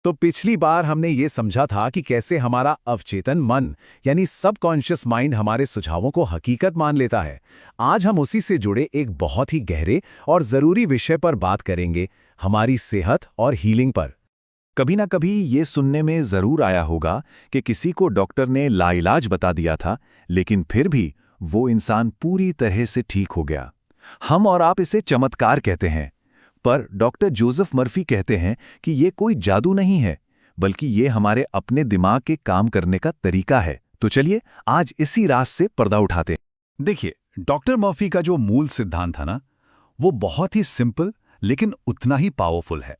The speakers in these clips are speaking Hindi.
तो पिछली बार हमने ये समझा था कि कैसे हमारा अवचेतन मन यानी सबकॉन्शियस माइंड हमारे सुझावों को हकीकत मान लेता है। आज हम उसी से जुड़े एक बहुत ही गहरे और ज़रूरी विषय पर बात करेंगे, हमारी सेहत और हीलिंग पर। कभी ना कभी ये सुनने में ज़रूर आया होगा कि किसी को डॉक्टर ने लाइलाज बता दिया था, लेकिन फिर भी वो इंसान पूरी तरह से ठीक हो गया। हम और आप इसे चमत्कार कहते हैं, पर डॉक्टर जोसेफ मर्फी कहते हैं कि ये कोई जादू नहीं है, बल्कि ये हमारे अपने दिमाग के काम करने का तरीका है। तो चलिए आज इसी राज से पर्दा उठाते हैं। देखिए, डॉक्टर मर्फी का जो मूल सिद्धांत था ना, वो बहुत ही सिंपल लेकिन उतना ही पावरफुल है।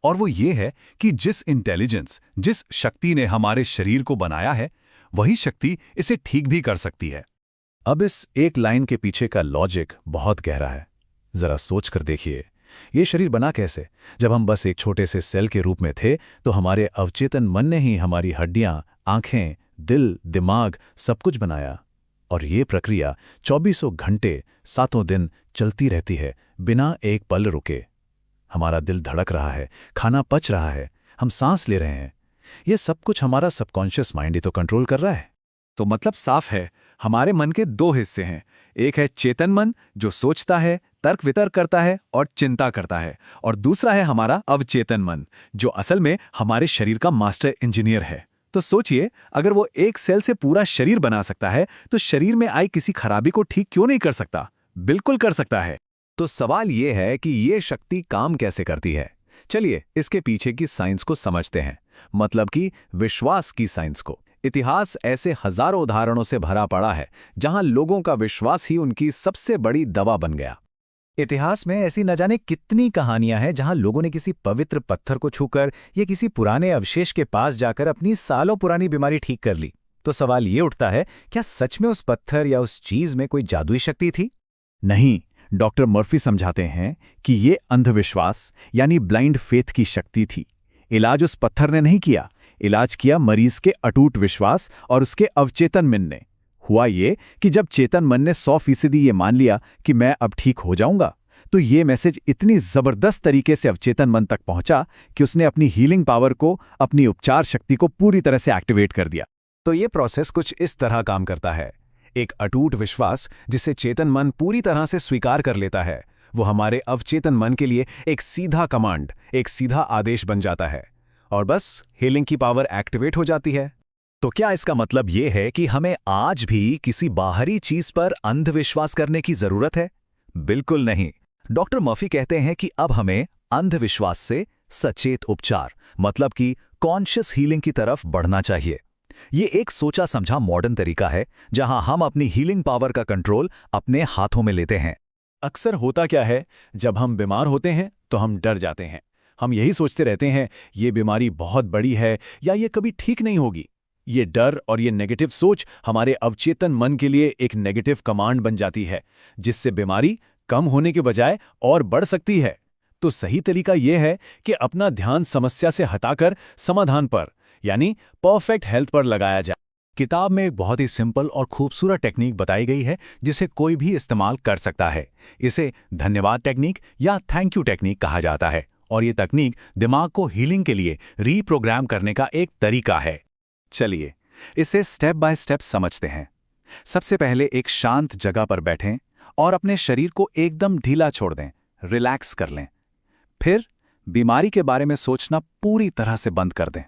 और वो ये है कि जिस शक्ति ने हमारे शरीर को बनाया है, वही शक्ति इसे ठीक भी कर सकती है। अब इस एक लाइन के पीछे का लॉजिक बहुत गहरा है। जरा सोच कर देखिए, ये शरीर बना कैसे? जब हम बस एक छोटे से सेल के रूप में थे, तो हमारे अवचेतन मन ने ही हमारी हड्डियां, आंखें, दिल, दिमाग सब कुछ बनाया। और ये प्रक्रिया 24 घंटे 7 दिन चलती रहती है, बिना एक पल रुके। हमारा दिल धड़क रहा है, खाना पच रहा है, हम सांस ले रहे हैं। ये सब कुछ हमारा सबकॉन्शियस माइंड ही तो कंट्रोल कर रहा है। तो मतलब साफ है, हमारे मन के दो हिस्से हैं। एक है चेतन मन, जो सोचता है, तर्क वितर्क करता है और चिंता करता है, और दूसरा है हमारा अवचेतन मन, जो असल में हमारे शरीर का मास्टर इंजीनियर है। तो सोचिए, अगर वो एक सेल से पूरा शरीर बना सकता है, तो शरीर में आई किसी खराबी को ठीक क्यों नहीं कर सकता? बिल्कुल कर सकता है। तो सवाल ये है कि ये शक्ति काम कैसे करती है। चलिए इसके पीछे की साइंस को समझते हैं, मतलब कि विश्वास की साइंस को। इतिहास ऐसे हजारों उदाहरणों से भरा पड़ा है जहां लोगों का विश्वास ही उनकी सबसे बड़ी दवा बन गया। इतिहास में ऐसी न जाने कितनी कहानियां हैं जहां लोगों ने किसी पवित्र पत्थर को छूकर या किसी पुराने अवशेष के पास जाकर अपनी सालों पुरानी बीमारी ठीक कर ली। तो सवाल ये उठता है, क्या सच में उस पत्थर या उस चीज में कोई जादुई शक्ति थी? नहीं, डॉक्टर मर्फी समझाते हैं कि ये अंधविश्वास यानी ब्लाइंड फेथ की शक्ति थी। इलाज उस पत्थर ने नहीं किया, इलाज किया मरीज के अटूट विश्वास और उसके अवचेतन मन ने। हुआ ये कि जब चेतन मन ने 100% ये मान लिया कि मैं अब ठीक हो जाऊंगा, तो ये मैसेज इतनी जबरदस्त तरीके से अवचेतन मन तक पहुंचा कि उसने अपनी हीलिंग पावर को, अपनी उपचार शक्ति को पूरी तरह से एक्टिवेट कर दिया। तो ये प्रोसेस कुछ इस तरह काम करता है। एक अटूट विश्वास जिसे चेतन मन पूरी तरह से स्वीकार कर लेता है, वो हमारे अवचेतन मन के लिए एक सीधा कमांड, एक सीधा आदेश बन जाता है, और बस हीलिंग की पावर एक्टिवेट हो जाती है। तो क्या इसका मतलब ये है कि हमें आज भी किसी बाहरी चीज पर अंधविश्वास करने की जरूरत है? बिल्कुल नहीं। डॉक्टर मर्फी कहते हैं कि अब हमें अंधविश्वास से सचेत उपचार, मतलब कि कॉन्शियस हीलिंग की तरफ बढ़ना चाहिए। ये एक सोचा समझा मॉडर्न तरीका है जहां हम अपनी हीलिंग पावर का कंट्रोल अपने हाथों में लेते हैं। अक्सर होता क्या है, जब हम बीमार होते हैं तो हम डर जाते हैं। हम यही सोचते रहते हैं, ये बीमारी बहुत बड़ी है या ये कभी ठीक नहीं होगी। ये डर और ये नेगेटिव सोच हमारे अवचेतन मन के लिए एक नेगेटिव कमांड बन जाती है, जिससे बीमारी कम होने के बजाय और बढ़ सकती है। तो सही तरीका यह है कि अपना ध्यान समस्या से हटाकर समाधान पर, यानी परफेक्ट हेल्थ पर लगाया जाए। किताब में एक बहुत ही सिंपल और खूबसूरत टेक्निक बताई गई है जिसे कोई भी इस्तेमाल कर सकता है। इसे धन्यवाद टेक्निक या थैंक यू टेक्निक कहा जाता है, और ये तकनीक दिमाग को हीलिंग के लिए रीप्रोग्राम करने का एक तरीका है। चलिए इसे स्टेप बाय स्टेप समझते हैं। सबसे पहले एक शांत जगह पर बैठें और अपने शरीर को एकदम ढीला छोड़ दें, रिलैक्स कर लें। फिर बीमारी के बारे में सोचना पूरी तरह से बंद कर दें।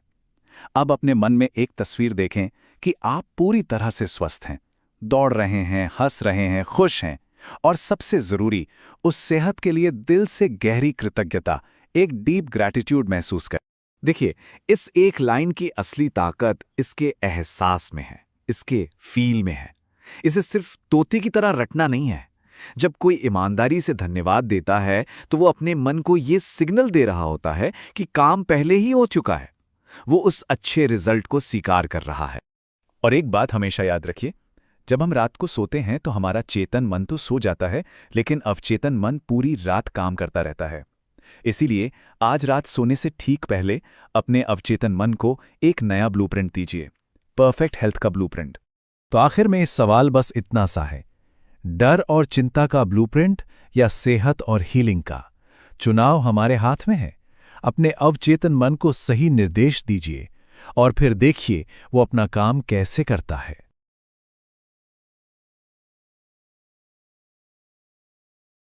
अब अपने मन में एक तस्वीर देखें कि आप पूरी तरह से स्वस्थ हैं, दौड़ रहे हैं, हंस रहे हैं, खुश हैं, और सबसे जरूरी, उस सेहत के लिए दिल से गहरी कृतज्ञता, एक डीप ग्रैटिट्यूड महसूस करें। देखिए, इस एक लाइन की असली ताकत इसके एहसास में है, इसके फील में है। इसे सिर्फ तोते की तरह रटना नहीं है। जब कोई ईमानदारी से धन्यवाद देता है, तो वो अपने मन को ये सिग्नल दे रहा होता है कि काम पहले ही हो चुका है। वो उस अच्छे रिजल्ट को स्वीकार कर रहा है। और एक बात हमेशा याद रखिए, जब हम रात को सोते हैं तो हमारा चेतन मन तो सो जाता है, लेकिन अवचेतन मन पूरी रात काम करता रहता है। इसीलिए आज रात सोने से ठीक पहले अपने अवचेतन मन को एक नया ब्लूप्रिंट दीजिए, परफेक्ट हेल्थ का ब्लूप्रिंट। तो आखिर में इस सवाल बस इतना सा है, डर और चिंता का ब्लूप्रिंट या सेहत और हीलिंग का? चुनाव हमारे हाथ में है। अपने अवचेतन मन को सही निर्देश दीजिए और फिर देखिए वो अपना काम कैसे करता है।